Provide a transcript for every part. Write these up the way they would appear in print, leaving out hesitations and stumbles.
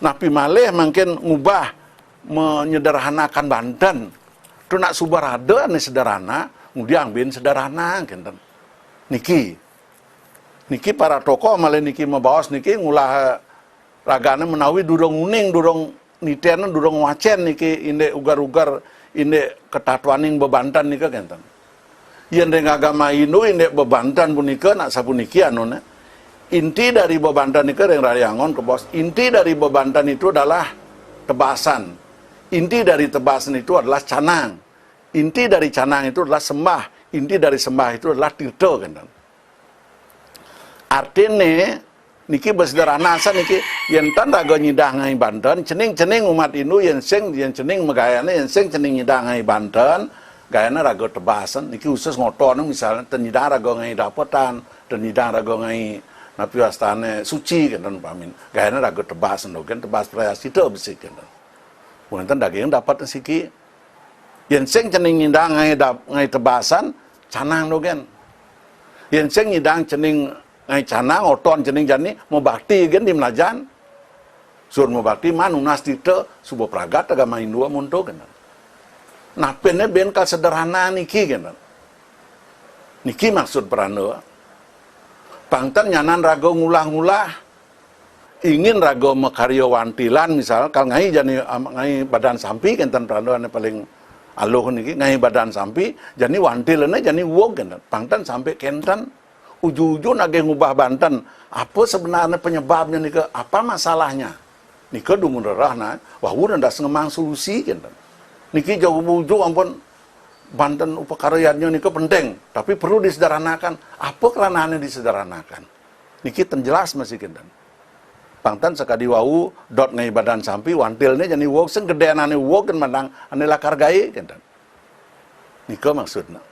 Napi malih makin ngubah menyederhanakan Banten. Tu nak subarada ni sederhana, kemudian bin sederhana kenten. Niki para tokoh malah niki membawas niki ngulah ragana menawi durung uning, durung nitian, durung wacen niki inde ugar-ugar inde ketatuaning bebantan nika kenten. Yen deng agama Hindu inde bebantan punika nak sapuniki anuna. Inti dari bebantan nika deng rayangon ke bos. Inti dari bebantan itu adalah tebasan. Inti dari tebasan itu adalah canang. Inti dari canang itu adalah sembah. Inti dari sembah itu adalah tirta kenten. Artinya niki bersederhana asa niki yen tan raga nyidah ngai Banten, cening-cening umat Hindu yen cening megayana yen cening nyidah ngai Banten, gayana raga tebasan niki khusus ngoton misalnya ten nyidah raga ngai dapetan, ten nyidah raga ngai napi wastane suci kenten pamin. Gayana raga tebasan dogen tebas praya sita besi kenten. Punten daging dapat siki yen cening nyidah ngai tebasan canang dogen. Yen nyidah cening ngai canang oton cening jani mau bakti gen di melajan sur mau bakti manunas tita subuh pragat agama Hindu munto kan nah pene ben ka sederhana niki kan niki maksud peranda pangtan nyanan rago ngulah-ngulah ingin rago mekaryo wantilan misal kal ngai jani ngai badan sampi kenten peranda paling aluh niki ngai badan sampi jani wantilane jani wog kan pangtan sampai kenten uju-uju nage ngubah Banten. Apa sebenarnya penyebabnya nika? Apa masalahnya? Nika dumun rerahna, wah udah ndas ngemang solusi kan. Niki jauh uju ampun Banten upakaryanya nika penting, tapi perlu disederhanakan. Apa kelanannya disederhanakan? Niki tenjelas masih kendan. Pangtan sekadi wau dot ngai badan sampi wantilnya jadi wog sing gedean ane wog kan mandang ane lakar gaye kendan. Nika maksudnya.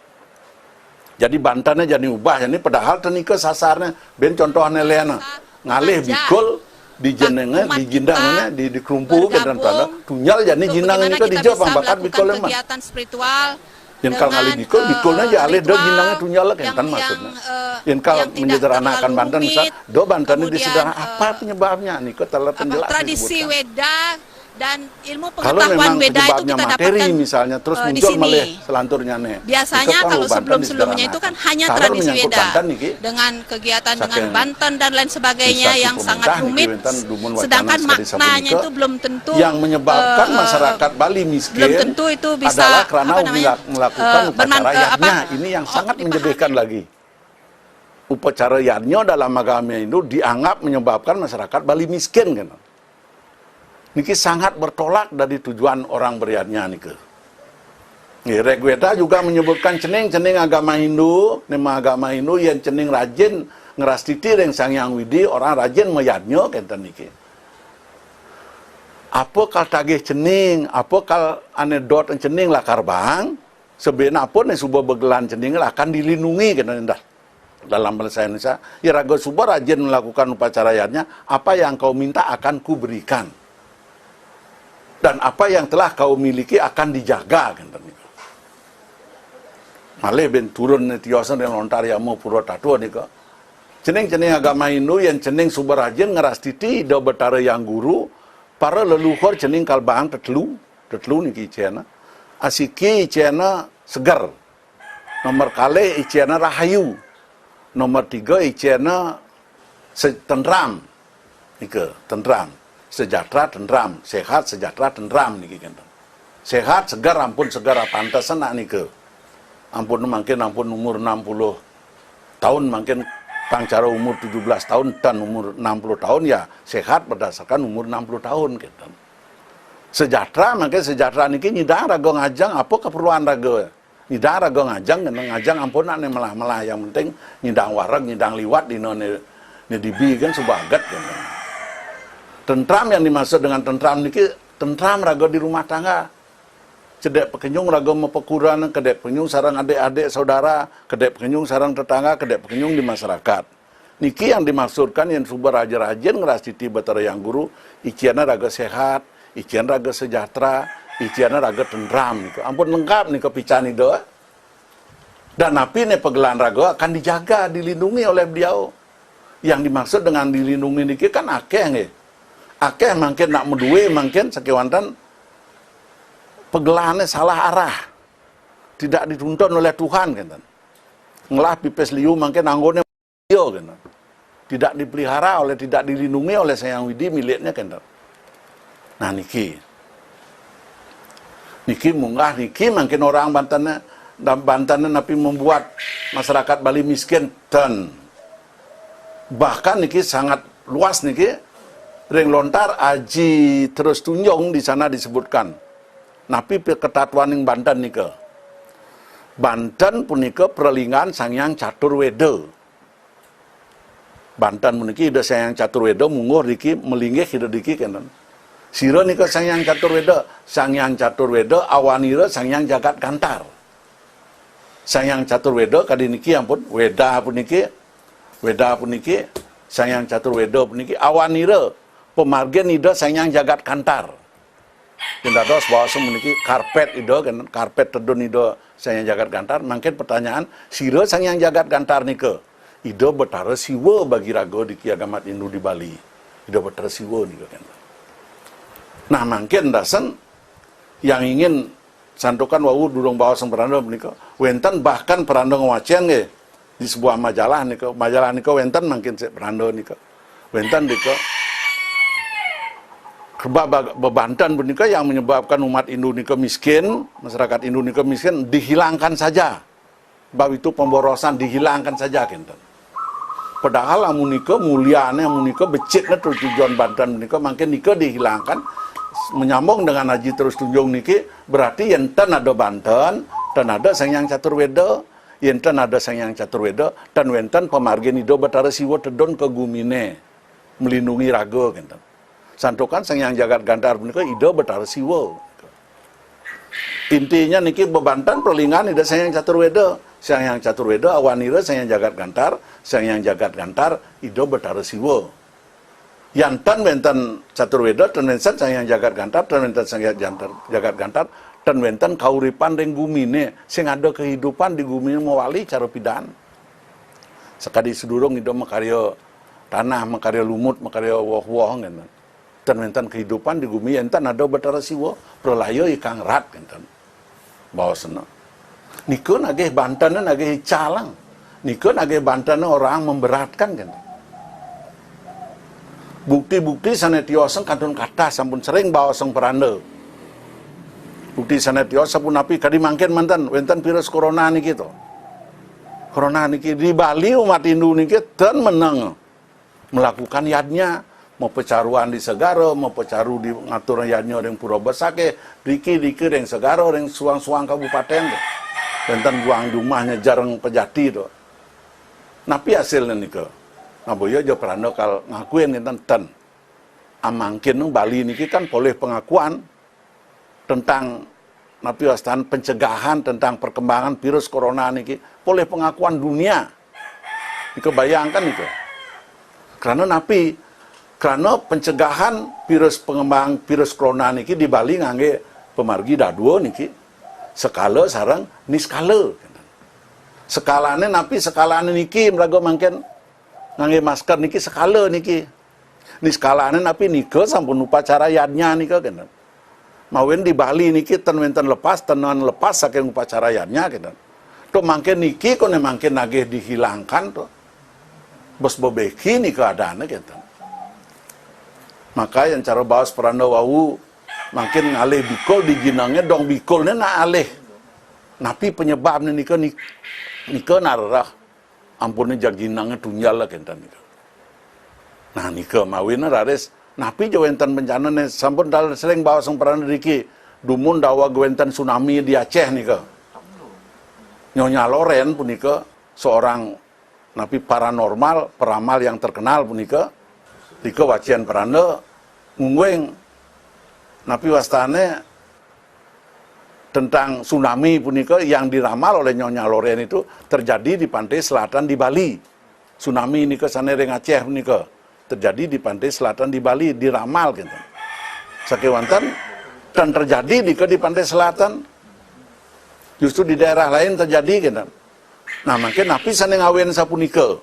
Jadi Bantennya jadi ubah, jadi padahal tenika sasarnya, ben contohnya leana ngalih bikul di jenengnya, di jindangnya, di kerumpu dan tanda tunyal jadi jindangnya itu dijawab bakat bikul lemah. Kegiatan spiritual. Yang kalau ngalih bikulnya aja alih do jindangnya tunyal kan maksudnya. Yang kalau menyederhanakan Banten misal, do Bantennya disederhana apa penyebabnya? Niko telah penjelasan. Tradisi Weda dan ilmu kalau pengetahuan memang beda itu kita materi, dapatkan misalnya terus di muncul sini. malih selanturnya nih. Biasanya kalau sebelum-sebelumnya itu kan hanya tradisi Weda dengan kegiatan dengan Banten dan lain sebagainya yang sangat rumit, sedangkan maknanya itu belum tentu yang menyebabkan masyarakat Bali miskin belum tentu itu bisa adalah karena melakukan upacara yadnya. Ini yang sangat menyedihkan lagi. Upacara yadnya dalam agama Hindu dianggap menyebabkan masyarakat Bali miskin kan. Niki sangat bertolak dari tujuan orang beriadnya niki. Rigveda juga menyebutkan cening agama Hindu, nama agama Hindu yang cening rajin ngerastiti dengan Sang Hyang Widi, orang rajin meyadnya kenten niki. Apa kal tagih cening, apa kal anedot cening lakar bang, sebenarnya apa nih subah begelan cening akan dilindungi kenten dah. Dalam bahasa Indonesia, ya raga subah rajin melakukan upacara yadnya, apa yang kau minta akan ku berikan. Dan apa yang telah kau miliki akan dijaga kan malih ben turun tiosan dan lontar yamu pura tatua nika cening agama Hindu yang cening subar rajin ngerastiti do betara yang guru para leluhur cening kalbang tetelu niki icena asiki icena segar nomor kali icena rahayu nomor 3 icena tentram nika tentram sejahtera tentram, sehat sejahtera tentram niki kan. Sehat segar ampun segara pantasan nak niki. Ampun umur 60 tahun makin pangcara umur 17 tahun dan umur 60 tahun ya sehat berdasarkan umur 60 tahun gitu. Sejahtera makin sejahtera niki nyidang raga ngajang apa keperluan raga. Nyidang raga ngajang ampun nak melah-melah yang penting nyidang wareg nyidang liwat di dibi kan subagat gitu. Tentram yang dimaksud dengan tentram niki tentram raga di rumah tangga. Cedek pekenyung raga mepekuran, kedek pekenyung sarang adik-adik saudara, kedek pekenyung sarang tetangga, kedek pekenyung di masyarakat. Niki yang dimaksudkan yang subar rajin ngerasiti betara yang guru, iciana raga sehat, ician raga sejahtera, iciana raga tentram niku. Ampun lengkap nih kepicani doa. Dan napi nih pegelan raga akan dijaga, dilindungi oleh beliau. Yang dimaksud dengan dilindungi niki kan akeh nggih. akeh mungkin nak menduwe mungkin sekewantan pegelahannya salah arah, tidak dituntun oleh Tuhan kan, ngelah pipes liu mungkin anggone dia kan, tidak dipelihara oleh, tidak dilindungi oleh Sang Widi miliknya kan. Nah niki munggah niki mungkin orang Banten napi membuat masyarakat Bali miskin dan bahkan niki sangat luas niki ring lontar aji terus tunjung di sana disebutkan napi ketatuaning Banten nika Banten punika perlingan Sangyang Caturweda Banten puniki ida Sangyang Caturweda munguh diki melinggih ida diki kenen sira nika Sangyang Caturweda awanira Sangyang Jagat Kantar Sangyang Caturweda kadi niki ampun Weda puniki Sangyang Caturweda puniki awanira pemargen ida Sangyang Jagat Kantar. Kendados bahwa semuniki karpet ida kan karpet tedun ida Sangyang Jagat Kantar mangken pertanyaan sira Sangyang Jagat Kantar nika ida betara siwa bagi raga di Kiagamat Indu di Bali. Ida betara siwa nika kan. Nah mangken dasan yang ingin santukan wau durung bawa sang peranda menika wenten bahkan peranda ngwacen nggih di sebuah majalah nika wenten mungkin peranda nika wenten nika bebantan punika yang menyebabkan umat Hindu nika miskin, masyarakat Hindu nika miskin dihilangkan saja. Bab itu pemborosan dihilangkan saja kenten. Padahal amunika muliane amunika becikna tujuan Banten menika mungkin nika dihilangkan menyambung dengan haji terus tunjung niki berarti enten ada Banten dan ada Sangyang Caturweda enten ada Sangyang Caturweda dan wenten pemargen ida betara siwa tedon ke gumine melindungi raga kenten santokan Sangyang Jagat Kantar punika ida betara siwa intinya niki bebantan perlingan ida Sangyang Caturweda awanira Sangyang Jagat Kantar ida betara siwa yantan wenten Caturweda dan wenten Sangyang Jagat Kantar dan wenten Sangyang Jagat Kantar dan wenten kauripan ring gumine sing ada kehidupan di gumine mewali cara pidan sekadi sedurung ida makarya tanah makarya lumut makarya woh-woh ngenten dan wenten kehidupan di gumi enten ada betara siwa pralayo ikang rat ngenten bawasna nikeun ageh Banten ageh calang nikeun ageh Banten orang memberatkan ngenten bukti-bukti sanetiosen kantun kata sampun sering bawaseng peranda bukti sanetiosen sampun napi kadi mangken manten wenten virus corona niki to corona niki di Bali umat Hindu niki ten menang melakukan yadnya mau pecaruan di Segaro mau pecaru di ngatur yadnya ring Pura Besake diki ring Segaro ring suang-suang kabupaten to wenten buang rumahnya jarang pejati to napi hasilnya nika ngaboya aja peranda kal ngakuin ngenten amangkin Bali niki kan boleh pengakuan tentang napi wastan pencegahan tentang perkembangan virus corona niki boleh pengakuan dunia nika bayangkan nika karena pencegahan pengembangan virus corona niki di Bali ngangge pemargi daduo niki skala sareng niskala skalane napi skalane niki merago mangken ngangge masker niki skala niki niskalane napi nika sampun upacara yadnya nika kenen mawen di Bali niki ten lepas saking upacara yadnya kenen to mangken niki kone mangken nagih dihilangkan to bos bebeki nika adane kenten maka yang cara bawas peranda wau mangken ngalih bikol diginangnya dong bikolnya na alih napi penyebabnya nika narah ampunnya jaginangnya tunjal lah kentan nika. Nah nika mawina rares napi jawenten bencana nih sampun dal sering bawa sang peranda diki dumun dawa gawenten tsunami di Aceh nika. Nyonya Loren punika seorang napi paranormal peramal yang terkenal punika nika wacian peranda ngungweng napi wastane tentang tsunami punika yang diramal oleh Nyonya Loren itu terjadi di pantai selatan di Bali. Tsunami ini ke sana ring Aceh punika terjadi di pantai selatan di Bali diramal gitu. Sakewanten dan terjadi di pantai selatan. Justru di daerah lain terjadi gitu. Nah, makin napi sana ngawen sapunika.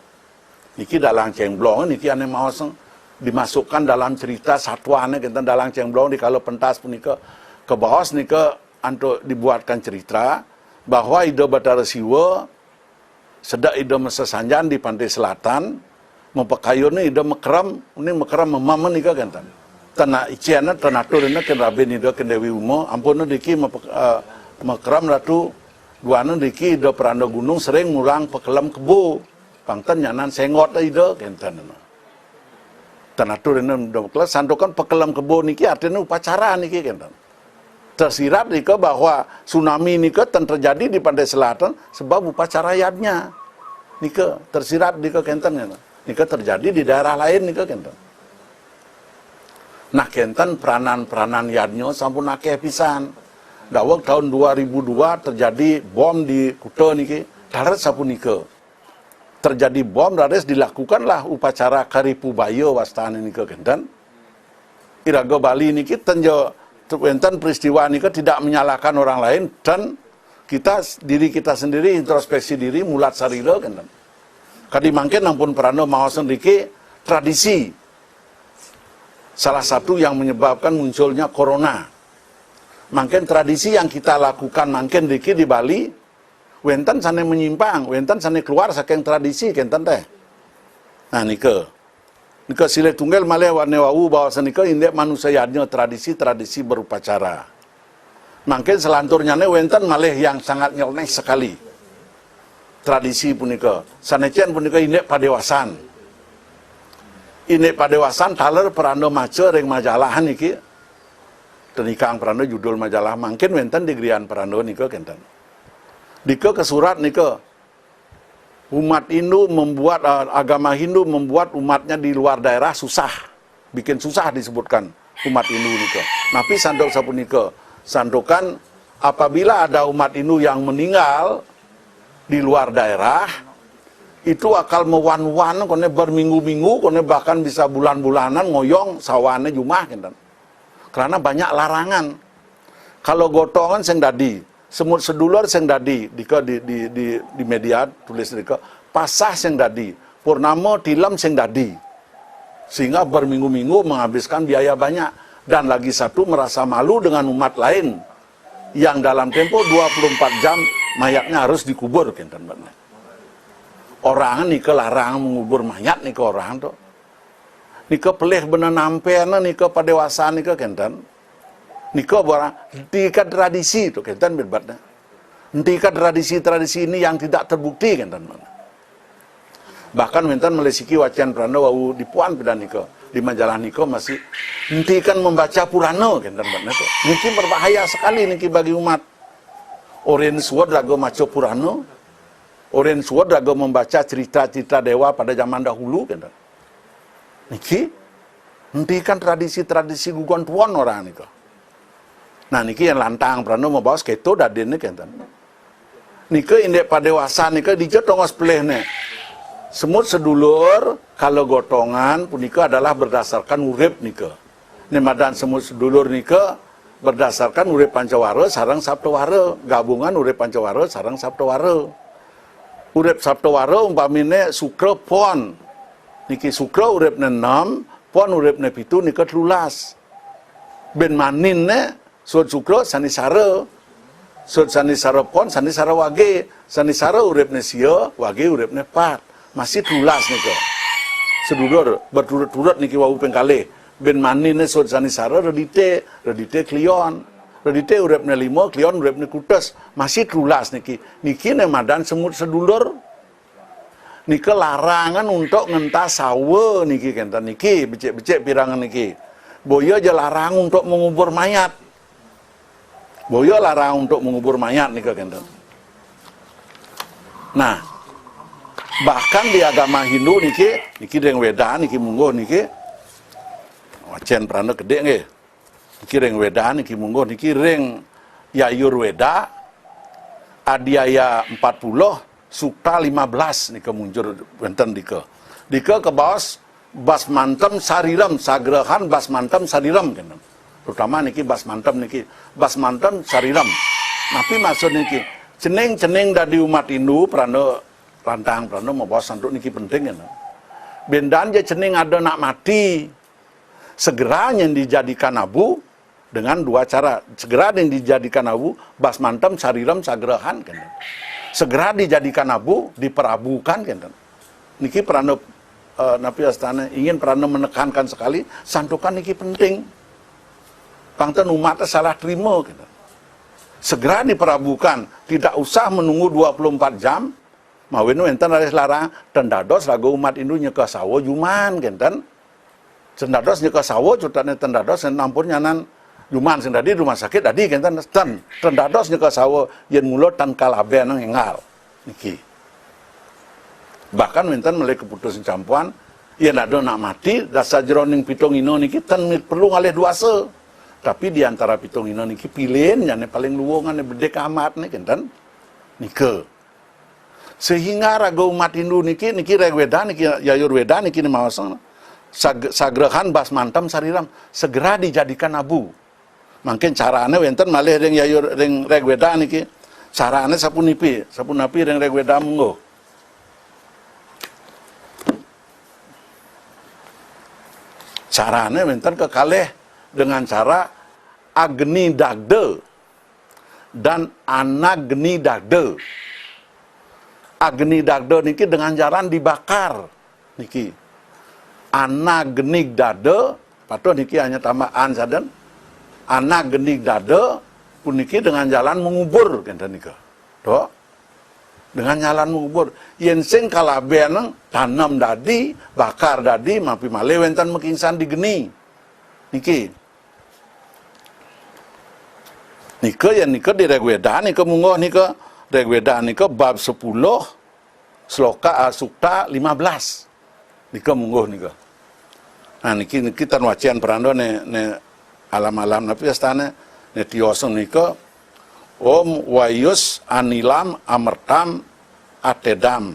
Niki dalang cemblong niki ane maoseng dimasukkan dalam cerita satuannya kita dalam cengblong di kalau pentas punika ke bawah nika untuk dibuatkan cerita bahwa ide Bathara Siwa sedak ide mesesanjan di pantai selatan mempakayun ide mekeram ini mekeram memamen nika kan tanah iciana tanaturna ken raben ide ken Dewi Umo ampun diki mekeram ratu duana diki ide peranda gunung sering mulang pekelam kebo pangten nyanan sengot ide kenten tanaturna doklas sandokan pekelam kebo niki artinya upacara niki kenten tersirat nika bahwa tsunami nika terjadi di pantai selatan sebab upacara yadnya nika tersirat nika kenten nika terjadi di daerah lain nika kenten nah kenten peranan yadnya sampun akeh pisan dawek tahun 2002 terjadi bom di Kuta niki darat sampun nika terjadi bom darat dilakukanlah upacara Karipu Bayo wastane nika kenten iraga Bali niki tenjo enten peristiwa ini tidak menyalahkan orang lain dan diri kita sendiri introspeksi diri mulat sarira kan kadi mangken ampun perano mau sendiri tradisi salah satu yang menyebabkan munculnya corona mangken tradisi yang kita lakukan mangken diki di Bali wenten sane menyimpang wenten sane keluar saking tradisi kenten teh nah nike nika sile tunggal malih warne wau bahwa nika indek manusianya tradisi-tradisi berupacara. Mungkin selanturnya wenten malih yang sangat nyeleneh sekali. Tradisi punika. Sanecen punika indek padewasan. Indek padewasan taler perando maca ring majalahan niki. Tenikang perando judul majalah mungkin wenten di grian perando nika kenten. Dika ke surat nika umat Hindu membuat agama Hindu membuat umatnya di luar daerah susah, bikin susah disebutkan umat Hindu nika. Tapi sandok sapunika, sandokan apabila ada umat Hindu yang meninggal di luar daerah, itu akal mewan-wan, kone berminggu-minggu, kone bahkan bisa bulan-bulanan ngoyong sawane jumah, gitu. Karena banyak larangan. Kalau gotongan sing dadi, semut sedulur sing dadi di media tulis dika pasah sing dadi purnama tilam sing dadi sehingga berminggu-minggu menghabiskan biaya banyak dan lagi satu merasa malu dengan umat lain yang dalam tempo 24 jam mayatnya harus dikubur kenten bener. Orang nika larang mengubur mayat nika orang tuh nika pelih bener nampena nika padewasaan nika kenten nika barang hentikan tradisi itu kenten berbatnya hentikan tradisi-tradisi ini yang tidak terbukti kenten bahkan wenten melesiki wacan Purana wau di Puan pedan nika di majalah nika masih hentikan membaca Purana kenten berbatnya itu niki berbahaya sekali niki bagi umat oren suwad raga maca Purana oren suwad raga membaca cerita-cerita dewa pada zaman dahulu kenten niki hentikan tradisi-tradisi guguan tuan orang nika. Nah niki yang lantang Prano mau bawa keto dadene kenten. Nika indek padewasa nika dijot tongos pelehne. Semut sedulur kalau gotongan punika adalah berdasarkan urip nika. Nemadan semut sedulur nika berdasarkan urip Pancawara sareng Saptawara, gabungan urip Pancawara sareng Saptawara. Urip Saptawara umpamine Sukra Pon. Niki Sukra uripne 6, Pon uripne 7 nika 13. Ben maninne Sud Sukra sanisara, Sud sanisara Pon, sanisara Wage, sanisara uripne sia, Wage uripne 4. Masih 13 nika. Sedulur berturut-turut niki wau ping kalih. Ben manine Sud sanisara redite Klion. Redite uripne 5, Klion uripne Kutes. Masih 13 niki. Niki nemadan semut sedulur. Nika larangan untuk ngentas sawe niki kenten niki, becek-becek pirangan niki. Boyo aja larang untuk mengubur mayat. Boyo larang untuk mengubur mayat nika kenten. Nah, bahkan di agama Hindu niki ring weda niki munggo niki wacen Prana gede nggih. Niki ring weda niki munggo niki ring Yayurweda Adiaya 40 Sukta 15 nika muncul wonten dika. Dika ke bawah basmantem sariram sagrahan basmantem sariram kenten. Terutama niki basmantem sariram. Tapi maksud niki ceneng dadi umat Hindu Prana lantang Prana mau bawa sanduk niki penting ya. bendan je cening ada nak mati, segera yang dijadikan abu dengan dua cara. Segera yang dijadikan abu, bas mantem sariram sagrahan kan. Segera dijadikan abu, diperabukan kan. Niki perana Napi Astana ingin perana menekankan sekali, santukan niki penting. Pangten umat salah terima kan. Segera diperabukan, tidak usah menunggu 24 jam. Mawinu enten ada larang tendados lagu umat Hindu nyeka sawo juman kan. Tendados nyeka sawo cutane tendados nampun nyanan juman sing tadi rumah sakit tadi kan tendados nyeka sawo yen mulo tan kalaben nang engal niki. Bahkan wenten mulai keputusan campuan yen ada nak mati dasa jroning pitung ino niki ten perlu ngalih duasa. Tapi di antara pitung ino niki pilihan yang paling luwungan bedek amat nih kan nike. Sehingga raga umat Hindu niki regweda niki yayurweda niki mawasana sagrahan bas mantam sariram segera dijadikan abu. Mungkin carane wenten malih ring yayur ring regweda niki carane sapunapi ring regweda munggo. Carane wenten kekalih dengan cara agni dagde dan anagni dagde. Agni dagde niki dengan jalan dibakar niki. Anagni dagde patut niki hanya tambah an saden. Anagni dagde pun niki dengan jalan mengubur kenten nika. Toh dengan jalan mengubur yen sing kalaben tanam dadi bakar dadi mapi male wenten mekingsan digeni niki yen nika di regweda nika munggo nika regweda nika bab 10 sloka sukta 15 nika munggo nika. Nah niki tan wacian perando ne alam-alam napi astana ne tioso nika Om wayus anilam amertam atedam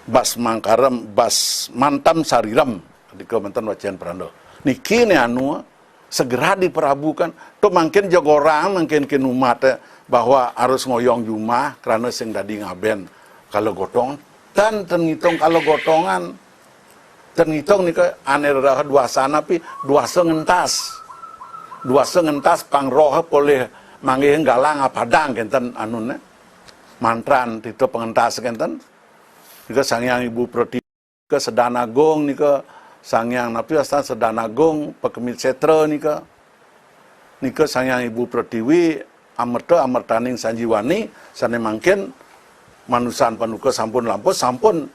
bas mangkarem bas mantam sariram ketika mantan wacian perando niki ne anu segera diperabukan tuh mungkin jago orang mungkin umat bahwa harus ngoyong jumah karena sing dadi ngaben kalau gotong dan terhitung kalau gotongan terhitung nika ane rah duasana pi duasa ngentas pangroh boleh manggih galang padang kenten anune mantran itu pengentas kenten nika sangyang Ibu Pratiwi ke Sedanagung nika sangyang napi astan Sedanagung Pekemit Setra nika sangyang Ibu Pratiwi amertaning sanjiwani sane mangkin manusan panuka sampun lampus sampun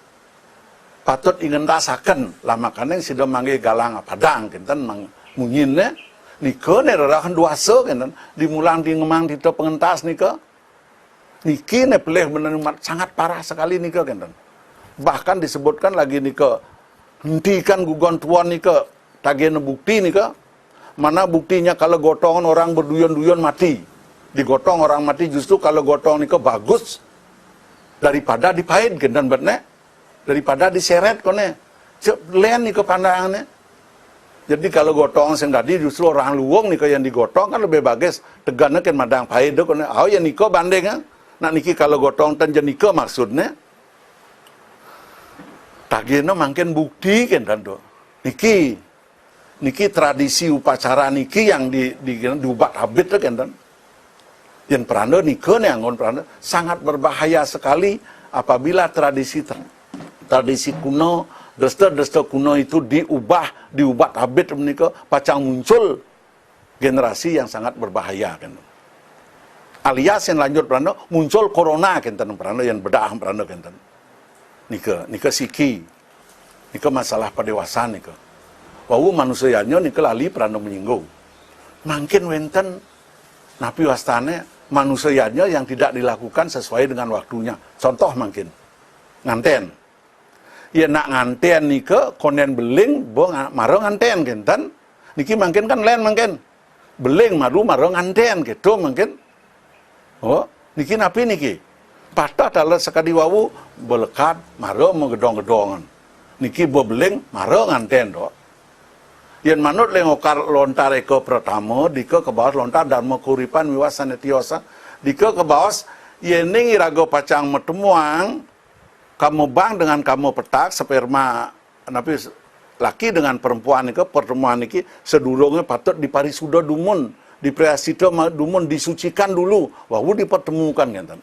patut ingentasaken lamakaneng sida manggih galang padang kenten munginne nika ne rarahan duasa kenten dimulang di ngemang di pengentas nika niki ne pelih bener sangat parah sekali nika kenten bahkan disebutkan lagi nika hentikan gugon tuan nika tagihna bukti nika mana buktinya kalau gotongan orang berduyon-duyon mati digotong orang mati justru kalau gotong nika bagus daripada dipahit kenten betne daripada diseret kone len nika pandangannya. Jadi kalau gotong sing tadi justru orang luwung nika yang digotong kan lebih bagus tegana kan madang pahit do kone ya niko banding nak niki kalau gotong ten jenika maksudnya tagihna mangken bukti kan do niki tradisi upacara niki yang diubat habit kan yang peranda nika ne anggon peranda sangat berbahaya sekali apabila tradisi kuno desta kuno itu diubah habit menika pacang muncul generasi yang sangat berbahaya kan. Alias yang lanjut peranda muncul corona kenten peranda yang bedah peranda kenten. Nika siki. Nika masalah padewasaan nika. Wau manusianya nika lali peranda menyinggung. Mungkin wenten napi wastane manusianya yang tidak dilakukan sesuai dengan waktunya. Contoh mungkin nganten ya nak nganten nika konen beling bo maro nganten kenten niki mungkin kan lain mungkin beling maro nganten gitu mungkin oh niki napi niki patah dalam sekali wawu belekat maro menggedong-gedongan niki bo beling maro nganten do yen manut lengokar lontar eko pertama dika ke bawah lontar dharma kuripan wiwasan tiosa dika ke bawah yening irago pacang metemuang kamu bang dengan kamu petak sperma napi laki dengan perempuan itu pertemuan ini sedulurnya patut diparisuda dumun dipriasida dumun disucikan dulu baru dipertemukan kan.